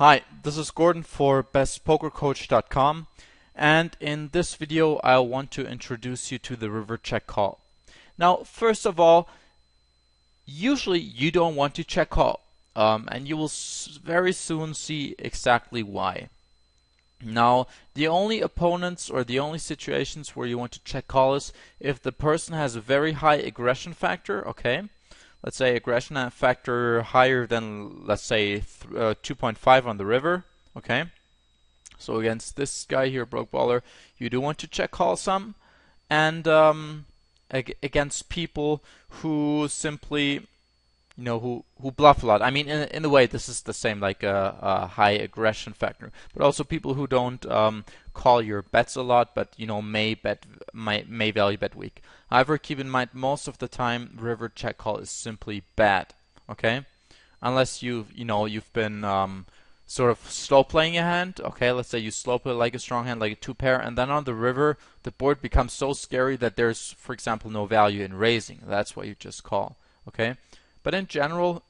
Hi, this is Gordon for bestpokercoach.com, and in this video I want to introduce you to the river check call. Now, first of all, usually you don't want to check call, and you will very soon see exactly why. Now, the only opponents or the only situations where you want to check call is if the person has a very high aggression factor, okay? Let's say aggression factor higher than, let's say, 2.5 on the river, okay? So against this guy here, broke baller, you do want to check call some, and against people who simply, who bluff a lot. I mean, in a way, this is the same, like a high aggression factor, but also people who don't call your bets a lot, but may value bet weak. However, keep in mind, most of the time, river check call is simply bad. Okay, unless you've been sort of slow playing a hand. Okay, let's say you slow play like a strong hand, like a two pair, and then on the river, the board becomes so scary that there's, for example, no value in raising. That's why you just call. Okay. But in general,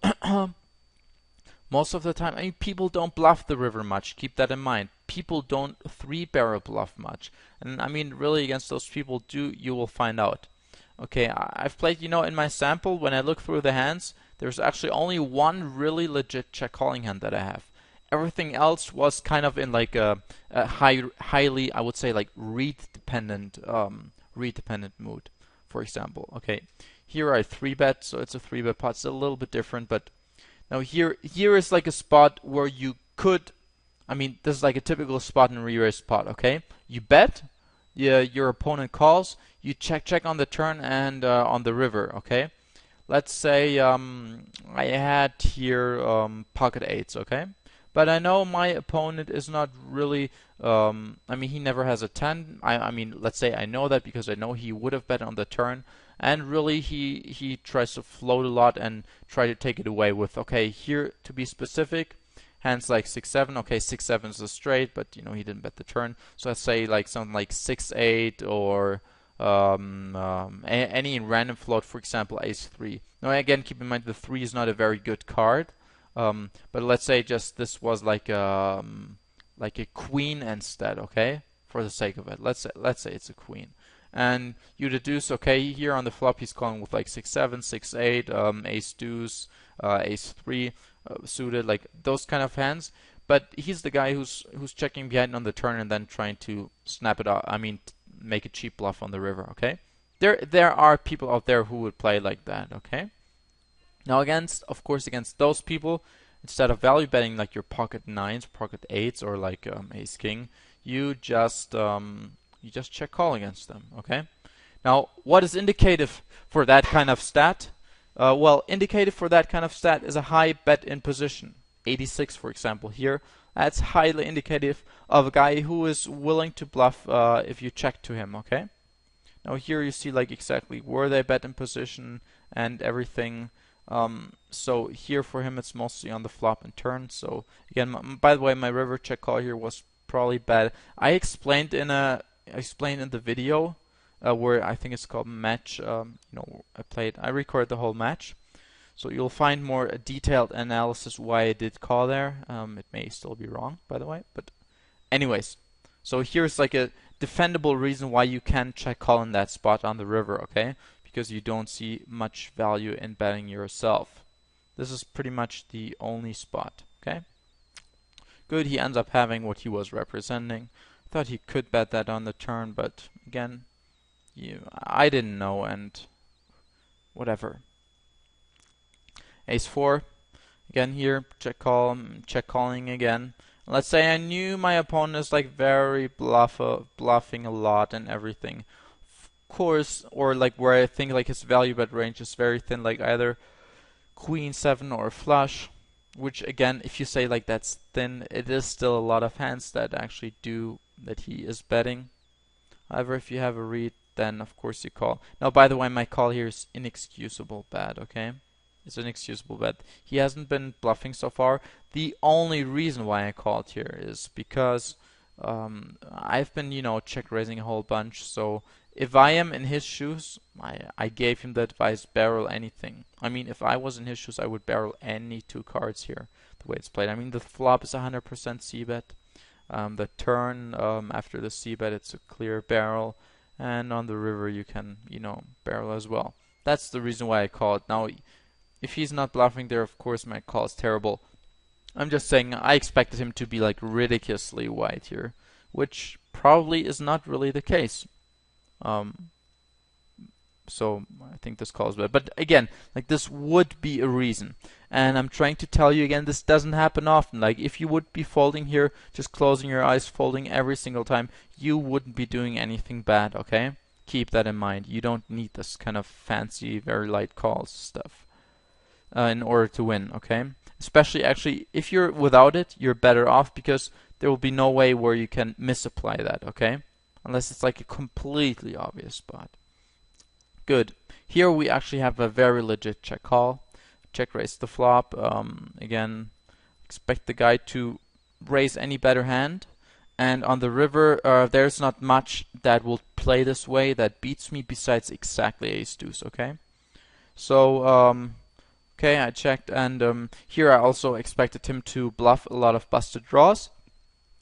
most of the time, I mean, people don't bluff the river much. Keep that in mind. People don't three-barrel bluff much. And I mean, really, against those people, you will find out. Okay, I've played, in my sample, when I look through the hands, there's actually only one really legit check calling hand that I have. Everything else was kind of in like a highly, I would say, like read-dependent mood, for example. Okay. Here I 3-bet, so it's a 3-bet pot. It's a little bit different, but now here is like a spot where you could, I mean, this is like a typical spot in a re-raise pot, okay? You bet, your opponent calls, you check on the turn and on the river, okay? Let's say I had here pocket eights, okay? But I know my opponent is not really, I mean, he never has a 10. I mean, let's say I know that because I know he would have bet on the turn. And really, he tries to float a lot and try to take it away with, okay, here, to be specific, hands like 6-7. Okay, 6-7 is a straight, but, he didn't bet the turn. So let's say like something like 6-8 or any random float, for example, ace-3. Now, again, keep in mind the 3 is not a very good card. But let's say just this was like a queen instead, okay? For the sake of it. Let's say it's a queen. And you deduce, okay, here on the flop he's calling with like 6-7, 6-8, ace deuce, ace-3 suited, like those kind of hands. But he's the guy who's checking behind on the turn and then trying to snap it out. I mean, make a cheap bluff on the river. Okay, there are people out there who would play like that. Okay. Now of course, against those people, instead of value betting like your pocket nines, pocket eights, or like ace king, you just check call against them, okay? Now, what is indicative for that kind of stat? Well, indicative for that kind of stat is a high bet in position. 86, for example, here. That's highly indicative of a guy who is willing to bluff if you check to him, okay? Now, here you see like exactly where they bet in position and everything. So here for him it's mostly on the flop and turn. So again, by the way, my river check call here was probably bad. I explained in the video where I think it's called match. I recorded the whole match, so you'll find more detailed analysis why I did call there. It may still be wrong, by the way, but anyways. So here's like a defendable reason why you can check call in that spot on the river, okay? Because you don't see much value in betting yourself. This is pretty much the only spot, okay? Good, he ends up having what he was representing. Thought he could bet that on the turn, but again, I didn't know, and whatever. Ace-4, again here, check calling again. Let's say I knew my opponent is like very bluffing a lot and everything. Of course, or like where I think like his value bet range is very thin, like either queen 7 or flush. Which again, if you say like that's thin, it is still a lot of hands that actually do that he is betting. However, if you have a read, then of course you call. Now, by the way, my call here is inexcusable bad, okay? It's an inexcusable bet. He hasn't been bluffing so far. The only reason why I called here is because I've been, check raising a whole bunch. So if I am in his shoes, I gave him the advice, barrel anything. I mean, if I was in his shoes, I would barrel any two cards here. the way it's played. I mean, the flop is 100% c-bet. The turn after the c-bet, it's a clear barrel, and on the river you can, barrel as well. That's the reason why I call it. Now, if he's not bluffing there, of course my call is terrible. I'm just saying I expected him to be like ridiculously wide here, which probably is not really the case. So I think this call is bad. But again, like this would be a reason. And I'm trying to tell you again, this doesn't happen often. Like if you would be folding here, just closing your eyes, folding every single time, you wouldn't be doing anything bad, okay? Keep that in mind. You don't need this kind of fancy, very light calls stuff in order to win, okay? Especially actually, if you're without it, you're better off because there will be no way where you can misapply that, okay? Unless it's like a completely obvious spot. Good. Here we actually have a very legit check call. Check raise the flop. Again, expect the guy to raise any better hand. And on the river, there's not much that will play this way that beats me besides exactly ace deuce, okay? So, okay, I checked, and here I also expected him to bluff a lot of busted draws.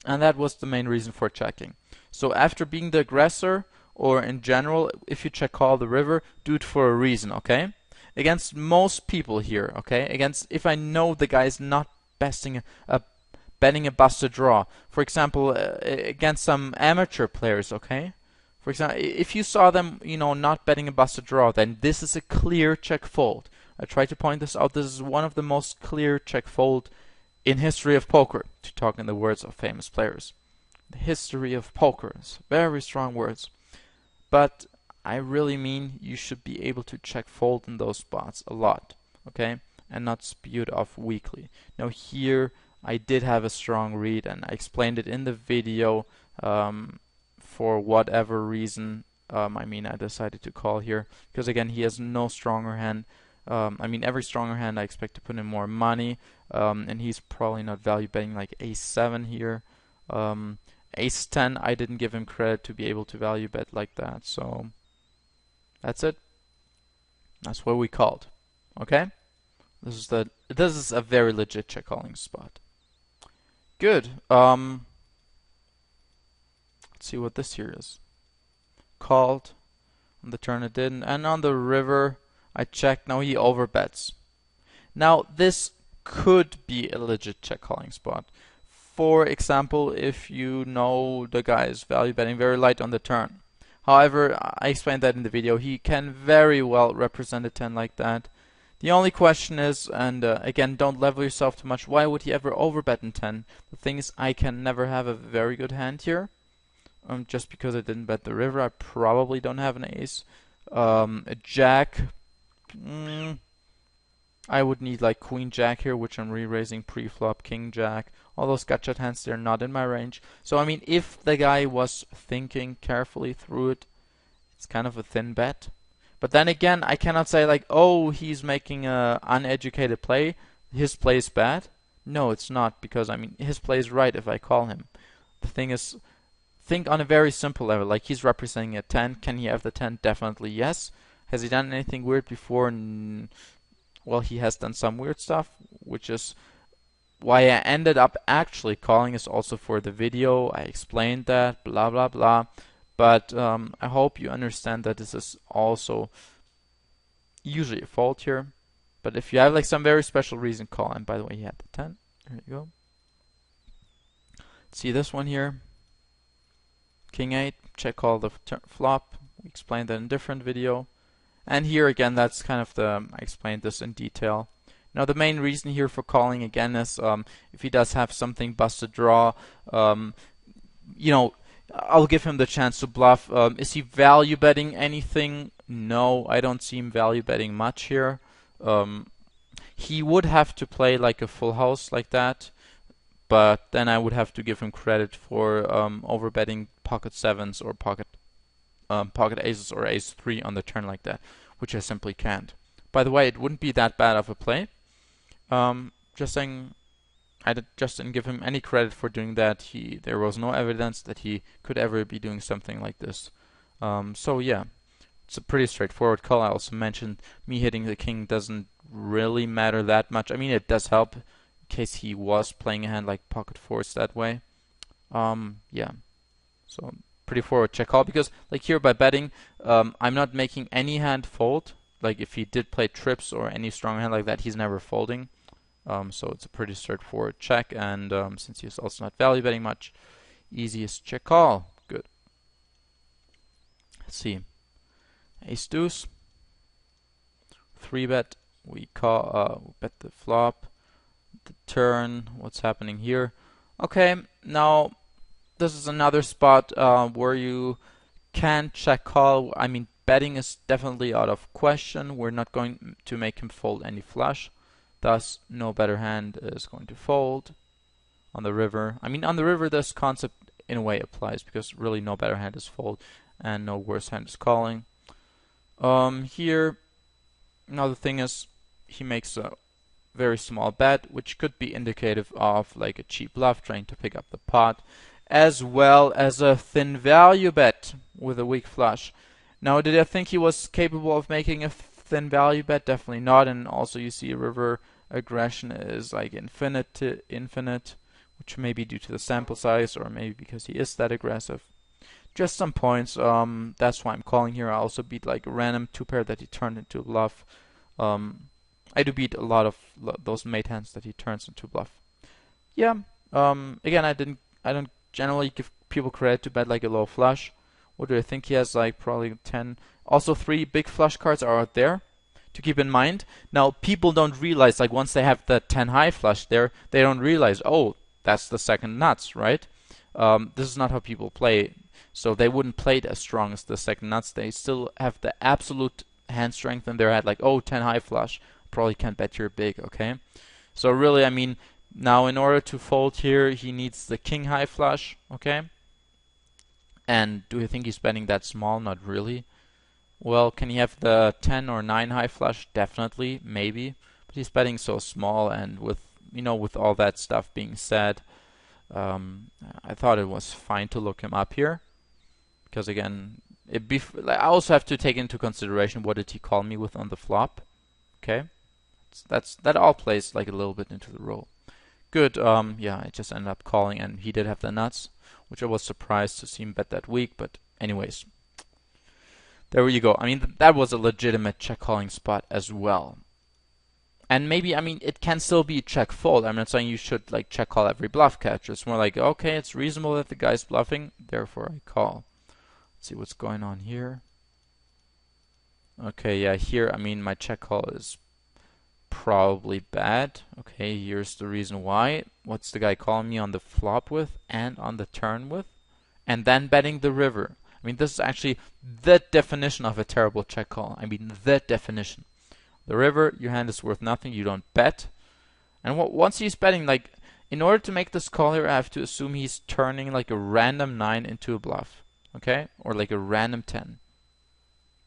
And that was the main reason for checking. So after being the aggressor, or in general, if you check call the river, do it for a reason, okay? Against most people here, okay? Against, if I know the guy is not betting a busted draw. For example, against some amateur players, okay? For example, if you saw them, not betting a busted draw, then this is a clear check fold. I try to point this out. This is one of the most clear check fold in history of poker, to talk in the words of famous players. The history of poker is very strong words. But I really mean you should be able to check fold in those spots a lot, okay? And not spew it off weakly. Now here I did have a strong read, and I explained it in the video. For whatever reason, I decided to call here because again he has no stronger hand. Every stronger hand I expect to put in more money, and he's probably not value betting like ace 7 here. Ace 10, I didn't give him credit to be able to value bet like that, so that's it. That's what we called. Okay? This is a very legit check calling spot. Good. Let's see what this here is. Called. On the turn it didn't, and on the river I checked. Now he overbets. Now this could be a legit check calling spot. For example, if you know the guy is value betting very light on the turn. However, I explained that in the video, he can very well represent a 10 like that. The only question is, and again, don't level yourself too much, why would he ever overbet in 10? The thing is, I can never have a very good hand here. Just because I didn't bet the river, I probably don't have an ace. A jack, I would need like queen jack here, which I'm re-raising pre-flop, king jack. All those gutshot hands, they're not in my range. So if the guy was thinking carefully through it, it's kind of a thin bet. But then again, I cannot say like, oh, he's making a uneducated play, his play is bad. No, it's not, because his play is right if I call him. The thing is, think on a very simple level, like he's representing a 10. Can he have the 10? Definitely yes. Has he done anything weird before? Well, he has done some weird stuff, which is why I ended up actually calling is also for the video. I explained that, blah, blah, blah. But I hope you understand that this is also usually a fault here. But if you have like some very special reason, call. And by the way, he had the 10. There you go. See this one here. King 8, check call the flop. We explained that in a different video. And here again, that's kind of I explained this in detail. Now the main reason here for calling again is if he does have something busted draw, I'll give him the chance to bluff. Is he value betting anything? No, I don't see him value betting much here. He would have to play like a full house like that, but then I would have to give him credit for overbetting pocket 7s or pocket aces or ace 3 on the turn like that, which I simply can't. By the way, it wouldn't be that bad of a play. Just saying, I just didn't give him any credit for doing that. There was no evidence that he could ever be doing something like this. So yeah, it's a pretty straightforward call. I also mentioned me hitting the king doesn't really matter that much. It does help case he was playing a hand like pocket fours that way. Yeah, so pretty forward check call, because like here by betting, I'm not making any hand fold. Like if he did play trips or any strong hand like that, he's never folding. So it's a pretty straightforward check, and since he's also not value betting much, easiest check call. Good. Let's see. Ace deuce. 3-bet. We call. Bet the flop. The turn. What's happening here? Okay. Now this is another spot where you can check call. I mean, betting is definitely out of question. We're not going to make him fold any flush. Thus, no better hand is going to fold on the river. I mean, on the river, this concept in a way applies, because really no better hand is fold and no worse hand is calling. Here, now the thing is, he makes a very small bet, which could be indicative of like a cheap bluff trying to pick up the pot, as well as a thin value bet with a weak flush. Now, did I think he was capable of making a thin value bet? Definitely not. And also you see river aggression is like infinite to infinite, which may be due to the sample size, or maybe because he is that aggressive. Just some points. That's why I'm calling here. I also beat like a random 2-pair that he turned into a bluff. I do beat a lot of those mate hands that he turns into bluff. Yeah. Again, I don't generally give people credit to bet like a low flush. What do I think he has? Like probably 10. Also 3 big flush cards are out there to keep in mind. Now people don't realize, like once they have the 10 high flush there, they don't realize, oh, that's the second nuts, right? This is not how people play. So they wouldn't play it as strong as the second nuts. They still have the absolute hand strength in their head, like, oh, 10 high flush, probably can't bet you're big, okay? So really, I mean, now in order to fold here, he needs the king high flush, okay? And do you think he's betting that small? Not really. Well, can he have the 10 or 9 high flush? Definitely, maybe. But he's betting so small, and with, you know, with all that stuff being said, I thought it was fine to look him up here. Because again, I also have to take into consideration what did he call me with on the flop. Okay, that all plays like a little bit into the role. Good. Yeah, I just ended up calling, and he did have the nuts, which I was surprised to see him bet that weak. But anyways, there you go. I mean, that was a legitimate check calling spot as well. And maybe, I mean, it can still be check fold. I'm not saying you should like check call every bluff catcher. It's more like, okay, it's reasonable that the guy's bluffing, therefore I call. Let's see what's going on here. Okay, yeah, here, I mean, my check call is probably bad. Okay, here's the reason why. What's the guy calling me on the flop with and on the turn with? And then betting the river. I mean, this is actually the definition of a terrible check call. I mean, the definition. The river, your hand is worth nothing, you don't bet. And once he's betting, like, in order to make this call here, I have to assume he's turning like a random 9 into a bluff. Okay? Or like a random 10.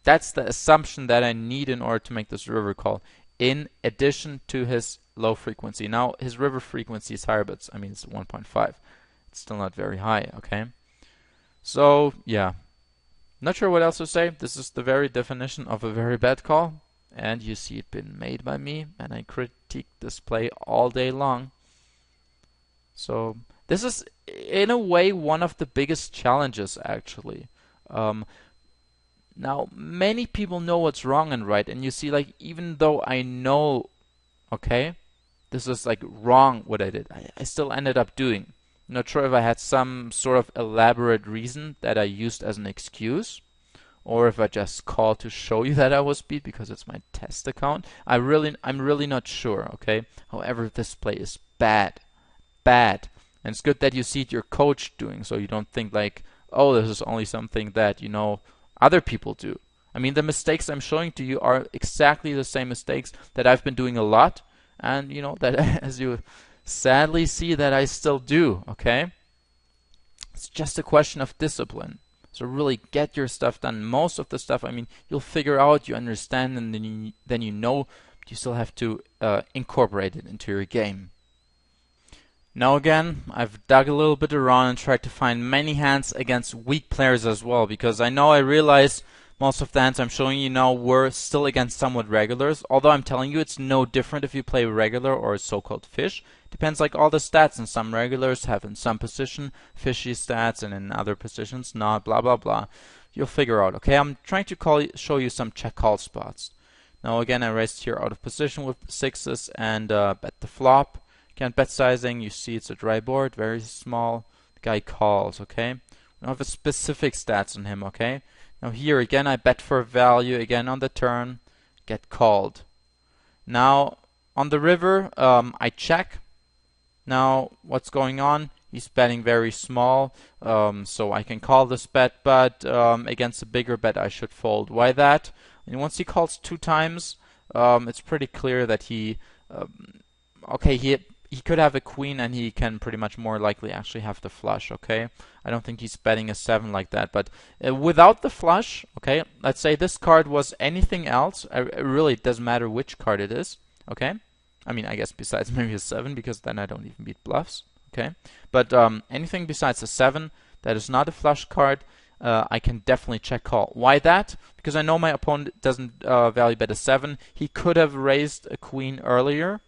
That's the assumption that I need in order to make this river call, in addition to his low frequency. Now, his river frequency is higher, but I mean, it's 1.5. It's still not very high, okay? So, yeah. Not sure what else to say. This is the very definition of a very bad call. And you see it been made by me, and I critique this play all day long. So, this is, in a way, one of the biggest challenges, actually. Now, many people know what's wrong and right, and you see, like, even though I know, okay, this is, like, wrong what I did, I still ended up doing. I'm not sure if I had some sort of elaborate reason that I used as an excuse, or if I just called to show you that I was beat because it's my test account. I'm really not sure, okay? However, this play is bad. Bad. And it's good that you see it your coach doing, so you don't think like, oh, this is only something that, you know, other people do. I mean, the mistakes I'm showing to you are exactly the same mistakes that I've been doing a lot, and, you know, that as you sadly see that I still do, okay? It's just a question of discipline. So really get your stuff done. Most of the stuff, I mean, you'll figure out, you understand, and then you know, but you still have to incorporate it into your game. Now again, I've dug a little bit around and tried to find many hands against weak players as well, because I realize Most of the hands I'm showing you now were still against somewhat regulars, although I'm telling you it's no different if you play regular or so-called fish. Depends like all the stats, and some regulars have in some position fishy stats and in other positions not, blah blah blah. You'll figure out, okay? I'm trying to show you some check call spots. Now again, I raised here out of position with sixes and bet the flop. Again, bet sizing, you see it's a dry board, very small. The guy calls, okay? We don't have a specific stats on him, okay? Now here again, I bet for value again on the turn, get called. Now on the river, I check. Now what's going on? He's betting very small, so I can call this bet, but against a bigger bet I should fold. Why that? And once he calls 2 times, it's pretty clear that he could have a queen, and he can pretty much more likely actually have the flush, okay? I don't think he's betting a 7 like that, but without the flush, okay, let's say this card was anything else, it really doesn't matter which card it is, okay? I mean, I guess besides maybe a 7, because then I don't even beat bluffs, okay? But anything besides a 7 that is not a flush card, I can definitely check call. Why that? Because I know my opponent doesn't value bet a 7. He could have raised a queen earlier.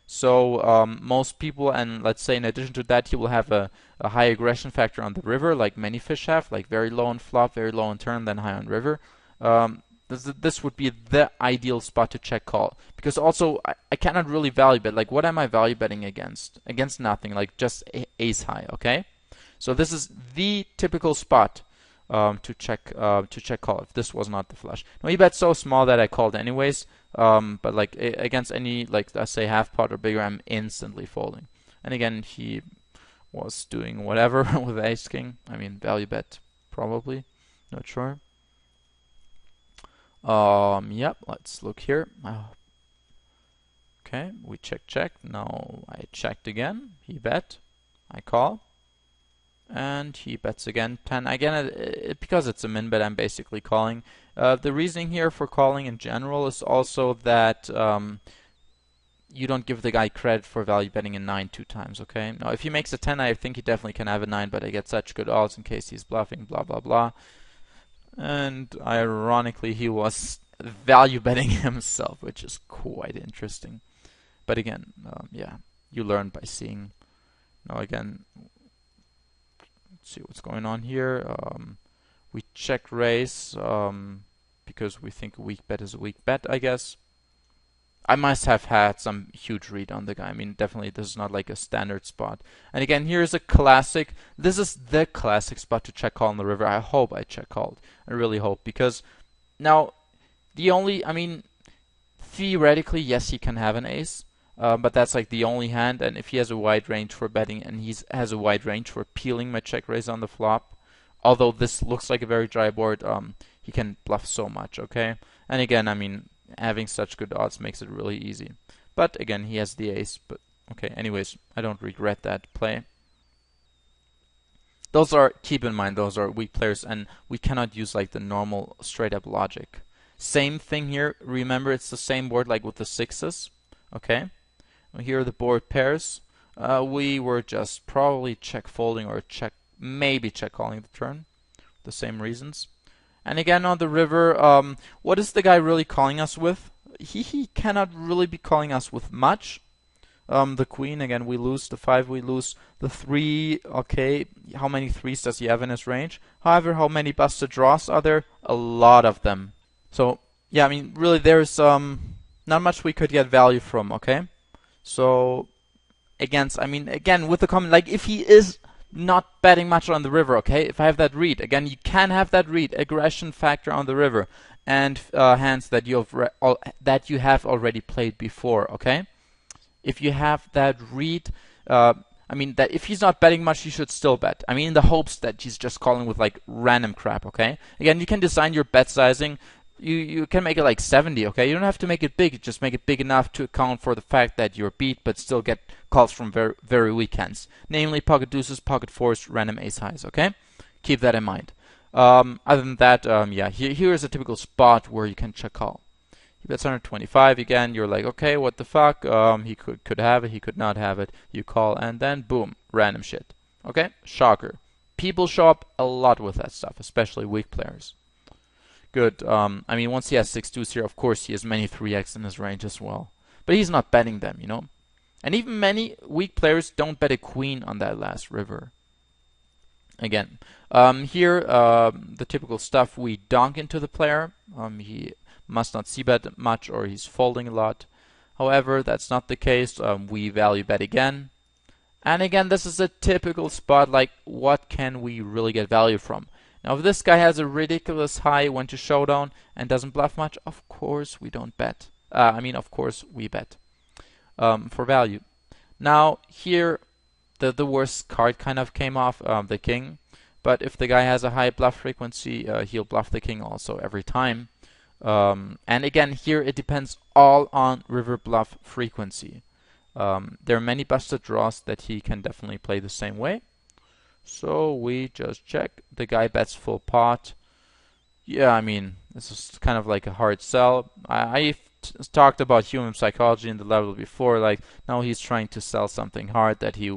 So most people, and let's say in addition to that, he will have a high aggression factor on the river, like many fish have, like very low on flop, very low on turn, then high on river. This would be the ideal spot to check call. Because also, I cannot really value bet. Like, what am I value betting against? Against nothing, like just ace high, okay? So this is the typical spot to check call if this was not the flush. Now he bet so small that I called anyways. But like against any, like let's say half pot or bigger, I'm instantly folding. And again, he was doing whatever with ace king. I mean, value bet probably, not sure. Yep, let's look here. Okay, we check. Now I checked again. He bet. I call. And he bets again 10. Again, because it's a min bet, I'm basically calling. The reasoning here for calling in general is also that you don't give the guy credit for value betting a 9 2 times, okay? Now, if he makes a 10, I think he definitely can have a 9, but I get such good odds in case he's bluffing, blah, blah, blah. And ironically, he was value betting himself, which is quite interesting. But again, yeah, you learn by seeing. Now, again, let's see what's going on here. We check raise because we think a weak bet is a weak bet, I guess. I must have had some huge read on the guy. I mean, definitely this is not like a standard spot. And again, here's a classic. This is the classic spot to check call on the river. I hope I check called. I really hope, because now I mean, theoretically, yes, he can have an ace. But that's like the only hand, and if he has a wide range for betting and he has a wide range for peeling my check raise on the flop, although this looks like a very dry board, he can bluff so much, okay? And again, I mean, having such good odds makes it really easy. But again, he has the ace, but okay, anyways, I don't regret that play. Keep in mind, those are weak players, and we cannot use like the normal straight up logic. Same thing here, remember it's the same board like with the sixes, okay? Here are the board pairs. We were just probably check folding or maybe check calling the turn. The same reasons. And again on the river, what is the guy really calling us with? He cannot really be calling us with much. The queen, again, we lose. The 5, we lose. The 3, okay, how many 3s does he have in his range? However, how many busted draws are there? A lot of them. So, yeah, I mean, really there's not much we could get value from, okay? So, again, with the comment, like, if he is not betting much on the river, okay, if I have that read, again, you can have that read, aggression factor on the river, and hands that you have already played before, okay? If you have that read, that if he's not betting much, you should still bet. I mean, in the hopes that he's just calling with, like, random crap, okay? Again, you can design your bet sizing. You can make it like 70, okay? You don't have to make it big, just make it big enough to account for the fact that you're beat, but still get calls from very, very weak hands. Namely, pocket deuces, pocket fours, random ace highs, okay? Keep that in mind. Other than that, yeah, here is a typical spot where you can check call. He bets 125 again, you're like, okay, what the fuck? He could have it, he could not have it. You call, and then boom, random shit. Okay? Shocker. People show up a lot with that stuff, especially weak players. Good. I mean, once he has 6-2s here, of course he has many 3x in his range as well. But he's not betting them, you know? And even many weak players don't bet a queen on that last river. Again, here, the typical stuff, we donk into the player. He must not c-bet much or he's folding a lot. However, that's not the case. We value bet again. And again, this is a typical spot, like what can we really get value from? Now, if this guy has a ridiculous high, went to showdown, and doesn't bluff much, of course we don't bet. Of course we bet for value. Now, here, the worst card kind of came off, the king. But if the guy has a high bluff frequency, he'll bluff the king also every time. And again, here it depends all on river bluff frequency. There are many busted draws that he can definitely play the same way. So we just check. The guy bets full pot. Yeah, I mean, this is kind of like a hard sell. I've talked about human psychology in the level before. Like, now he's trying to sell something hard that he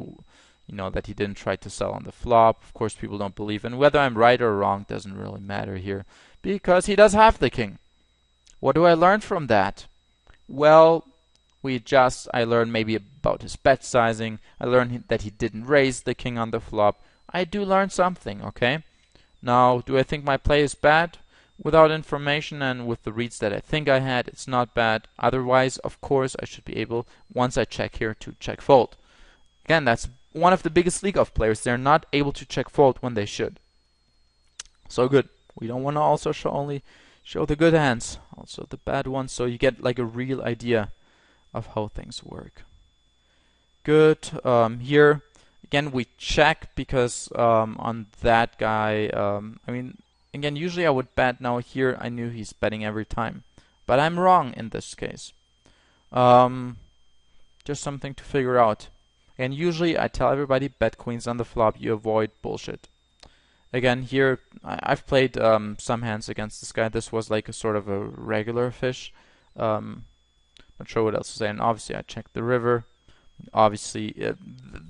didn't try to sell on the flop. Of course, people don't believe. And whether I'm right or wrong doesn't really matter here, because he does have the king. What do I learn from that? Well, I learned maybe about his bet sizing. I learned that he didn't raise the king on the flop. I do learn something, okay? Now, do I think my play is bad? Without information and with the reads that I think I had, it's not bad. Otherwise, of course, I should be able, once I check here, to check fold. Again, that's one of the biggest league of players. They're not able to check fold when they should. So good. We don't want to also only show the good hands, also the bad ones, so you get like a real idea of how things work. Good. Here, again, we check because on that guy, I mean, again, usually I would bet. Now here, I knew he's betting every time. But I'm wrong in this case. Just something to figure out. And usually I tell everybody, bet queens on the flop, you avoid bullshit. Again, here, I've played some hands against this guy. This was like a sort of a regular fish. Not sure what else to say. And obviously I checked the river. Obviously,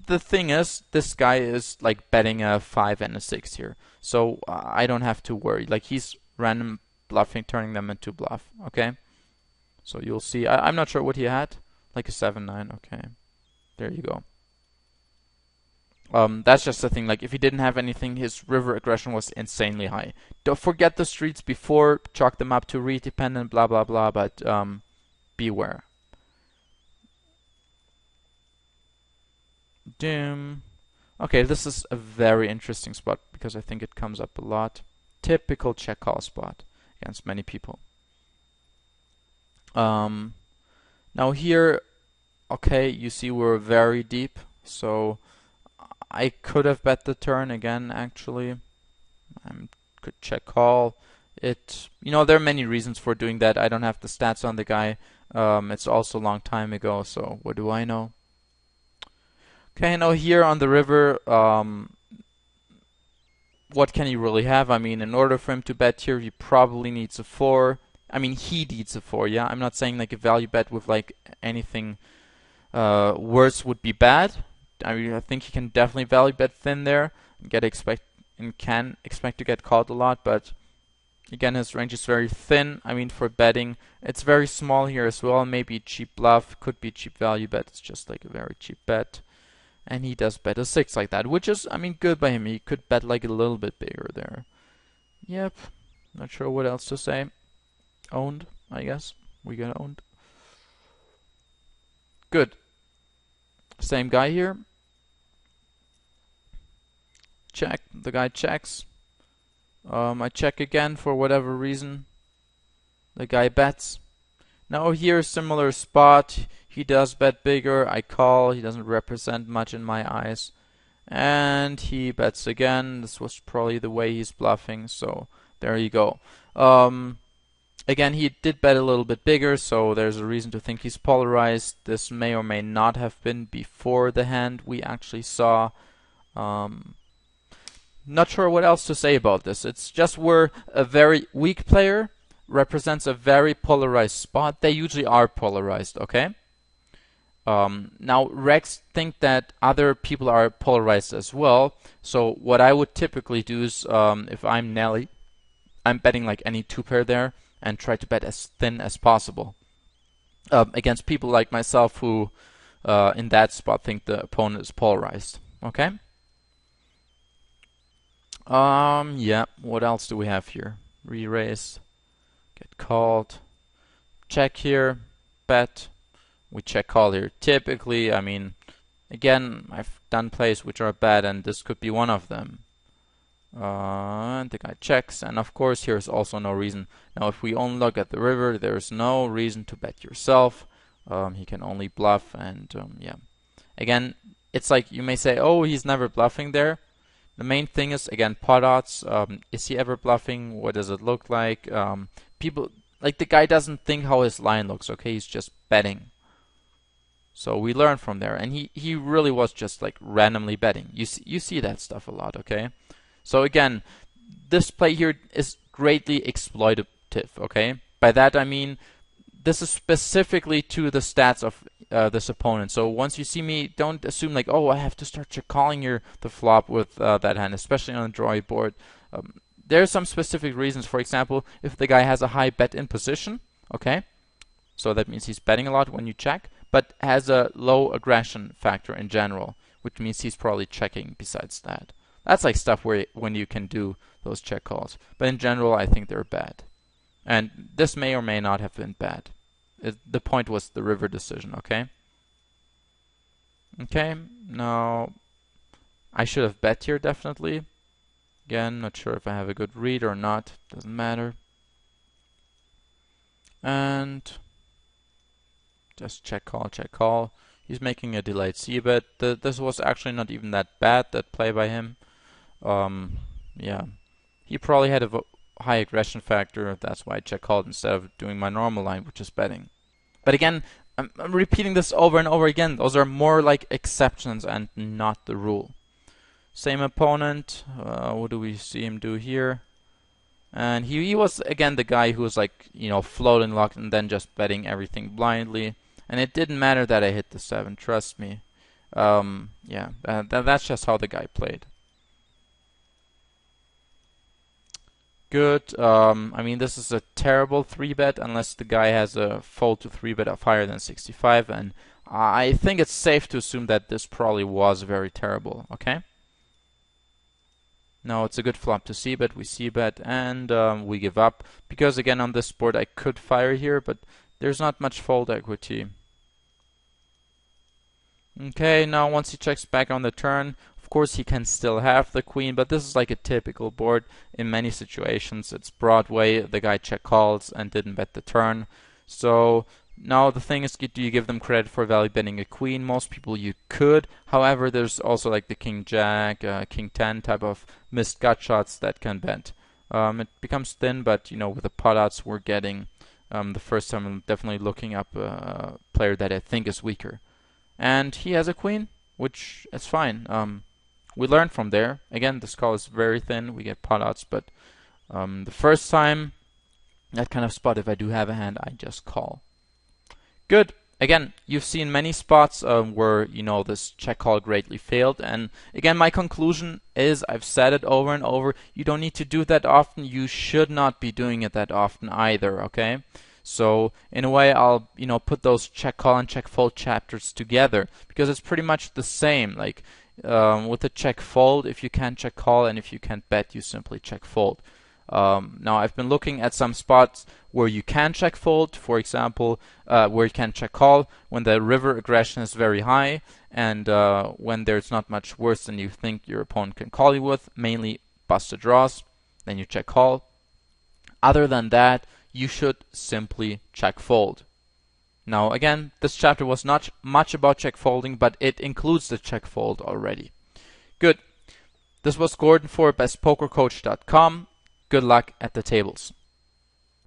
the thing is, this guy is like betting a 5 and a 6 here. So I don't have to worry. Like, he's random bluffing, turning them into bluff. Okay? So you'll see. I'm not sure what he had. Like a 7-9. Okay. There you go. That's just the thing. Like, if he didn't have anything, his river aggression was insanely high. Don't forget the streets before. Chalk them up to read dependent, blah, blah, blah. But beware. Doom. Okay, this is a very interesting spot because I think it comes up a lot. Typical check call spot against many people. Now here, okay, you see we're very deep, so I could have bet the turn again. Actually, I could check call. There are many reasons for doing that. I don't have the stats on the guy. It's also a long time ago, so what do I know? Okay, now here on the river, what can he really have? I mean, in order for him to bet here, he probably needs a 4. I mean, he needs a 4, yeah? I'm not saying like a value bet with like anything worse would be bad. I mean, I think he can definitely value bet thin there and can expect to get called a lot, but again, his range is very thin. I mean, for betting, it's very small here as well. Maybe cheap bluff, could be cheap value bet. It's just like a very cheap bet. And he does bet a 6 like that, which is, I mean, good by him. He could bet like a little bit bigger there. Yep. Not sure what else to say. Owned, I guess. We got owned. Good. Same guy here. Check. The guy checks. I check again for whatever reason. The guy bets. Now here, similar spot. He does bet bigger. I call. He doesn't represent much in my eyes. And he bets again. This was probably the way he's bluffing. So there you go. Again, he did bet a little bit bigger, so there's a reason to think he's polarized. This may or may not have been before the hand we actually saw. Not sure what else to say about this. It's just where a very weak player represents a very polarized spot. They usually are polarized, okay? Now, regs think that other people are polarized as well. So what I would typically do is, if I'm Nelly, I'm betting like any two pair there and try to bet as thin as possible against people like myself who in that spot think the opponent is polarized. Okay. Yeah, what else do we have here? Re-raise, get called, check here, bet, we check call here. Typically, I mean, again, I've done plays which are bad, and this could be one of them. And the guy checks, and of course here's also no reason. Now if we only look at the river, there's no reason to bet yourself. He can only bluff, and yeah. Again, it's like you may say, oh, he's never bluffing there. The main thing is, again, pot odds. Is he ever bluffing? What does it look like? People, like the guy doesn't think how his line looks, okay? He's just betting. So we learn from there. And he really was just like randomly betting. You see that stuff a lot, okay? So again, this play here is greatly exploitative, okay? By that I mean, this is specifically to the stats of this opponent. So once you see me, don't assume like, oh, I have to start calling here the flop with that hand, especially on a drawy board. There are some specific reasons. For example, if the guy has a high bet in position, okay, so that means he's betting a lot when you check, but has a low aggression factor in general, which means he's probably checking besides that. That's like stuff where when you can do those check calls. But in general, I think they're bad. And this may or may not have been bad. The point was the river decision, okay? Okay, now I should have bet here definitely. Again, not sure if I have a good read or not. Doesn't matter. And just check call, check call. He's making a delayed c-bet. This was actually not even that bad, that play by him. Yeah, he probably had a high aggression factor. That's why I check called instead of doing my normal line, which is betting. But again, I'm repeating this over and over again. Those are more like exceptions and not the rule. Same opponent. What do we see him do here? And he was again the guy who was like, you know, floating locked and then just betting everything blindly. And it didn't matter that I hit the 7. Trust me. Yeah, that's just how the guy played. Good. I mean, this is a terrible 3-bet unless the guy has a fold to 3-bet of higher than 65, and I think it's safe to assume that this probably was very terrible. Okay. Now it's a good flop to c-bet. We c-bet and we give up because again on this board I could fire here, but there's not much fold equity. Okay. Now once he checks back on the turn. Of course, he can still have the queen, but this is like a typical board in many situations. It's Broadway, the guy check calls and didn't bet the turn. So now the thing is, do you give them credit for value betting a queen? Most people you could. However, there's also like the king jack, king 10 type of missed gut shots that can bet. It becomes thin, but you know, with the pot odds we're getting, the first time I'm definitely looking up a player that I think is weaker. And he has a queen, which is fine. We learned from there. Again, this call is very thin. We get pot odds, but the first time, that kind of spot, if I do have a hand, I just call. Good. Again, you've seen many spots where, you know, this check call greatly failed. And again, my conclusion is, I've said it over and over, you don't need to do that often. You should not be doing it that often either, okay? So in a way, I'll, you know, put those check call and check fold chapters together because it's pretty much the same. Like, with the check fold, if you can't check call and if you can't bet, you simply check fold. Now I've been looking at some spots where you can check fold, for example, where you can check call when the river aggression is very high and when there's not much worse than you think your opponent can call you with, mainly busted draws, then you check call. Other than that, you should simply check fold. Now again, this chapter was not much about check folding, but it includes the check fold already. Good. This was Gordon for bestpokercoach.com. Good luck at the tables.